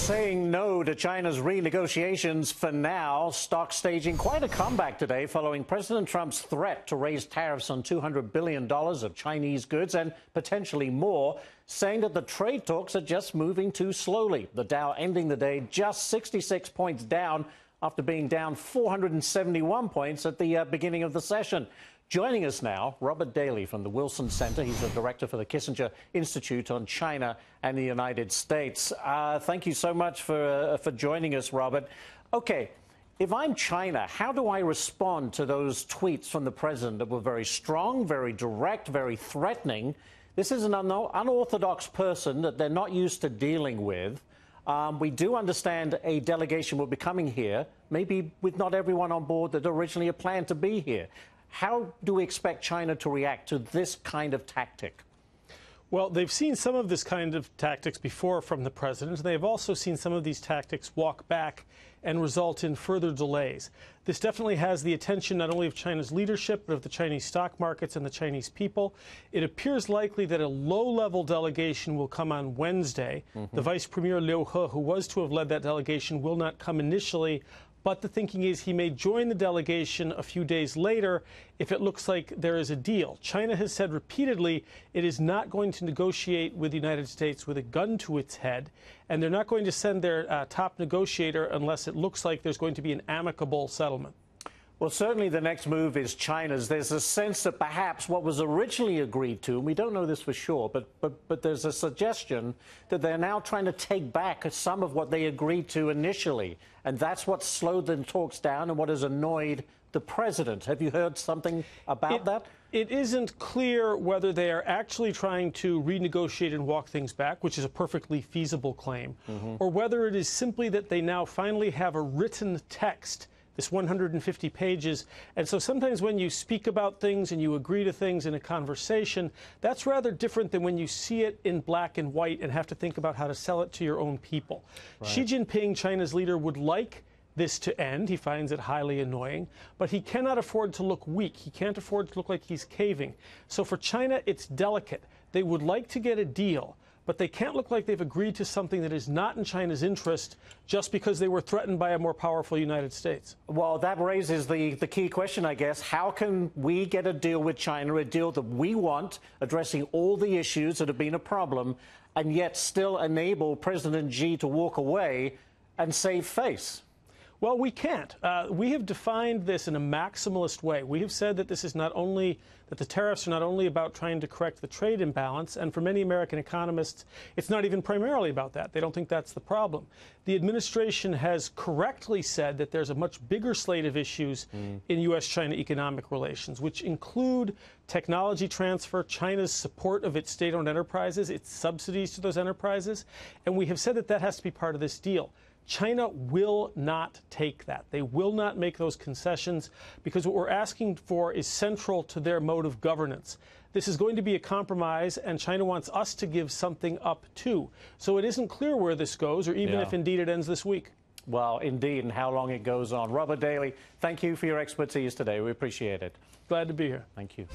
saying no to China's renegotiations for now. Stocks staging quite a comeback today following President Trump's threat to raise tariffs on $200 billion of Chinese goods and potentially more, saying that the trade talks are just moving too slowly. The Dow ending the day just 66 points down after being down 471 points at the beginning of the session. Joining us now, Robert Daly from the Wilson Center. He's the director for the Kissinger Institute on China and the United States. Thank you so much for joining us, Robert. Okay, if I'm China, how do I respond to those tweets from the president that were very strong, very direct, very threatening? This is an unorthodox person that they're not used to dealing with. We do understand a delegation will be coming here, maybe with not everyone on board that originally had planned to be here. How do we expect China to react to this kind of tactic? Well, they've seen some of this kind of tactics before from the president. They've also seen some of these tactics walk back and result in further delays. This definitely has the attention not only of China's leadership, but of the Chinese stock markets and the Chinese people. It appears likely that a low-level delegation will come on Wednesday. The Vice Premier Liu He, who was to have led that delegation, will not come initially. But the thinking is he may join the delegation a few days later if it looks like there is a deal. China has said repeatedly it is not going to negotiate with the United States with a gun to its head, and they're not going to send their top negotiator unless it looks like there's going to be an amicable settlement. Well, certainly the next move is China's. There's a sense that perhaps what was originally agreed to, and we don't know this for sure, but there's a suggestion that they're now trying to take back some of what they agreed to initially. And that's what slowed the talks down and what has annoyed the president. Have you heard something about that? It isn't clear whether they are actually trying to renegotiate and walk things back, which is a perfectly feasible claim, or whether it is simply that they now finally have a written text, this 150 pages. And so sometimes when you speak about things and you agree to things in a conversation, that's rather different than when you see it in black and white and have to think about how to sell it to your own people. Right. Xi Jinping, China's leader, would like this to end. He finds it highly annoying, but he cannot afford to look weak. He can't afford to look like he's caving. So for China, it's delicate. They would like to get a deal, but they can't look like they've agreed to something that is not in China's interest just because they were threatened by a more powerful United States. Well, that raises the key question, I guess. How can we get a deal with China, a deal that we want, addressing all the issues that have been a problem, and yet still enable President Xi to walk away and save face? Well, we can't. We have defined this in a maximalist way. We have said that this is not only that the tariffs are not only about trying to correct the trade imbalance, and for many American economists, it's not even primarily about that. They don't think that's the problem. The administration has correctly said that there's a much bigger slate of issues in U.S.-China economic relations, which include technology transfer, China's support of its state-owned enterprises, its subsidies to those enterprises, and we have said that that has to be part of this deal. China will not take that. They will not make those concessions because what we're asking for is central to their mode of governance. This is going to be a compromise, and China wants us to give something up too. So it isn't clear where this goes, or even if indeed it ends this week. Well, indeed, and how long it goes on. Robert Daly, thank you for your expertise today. We appreciate it. Glad to be here. Thank you.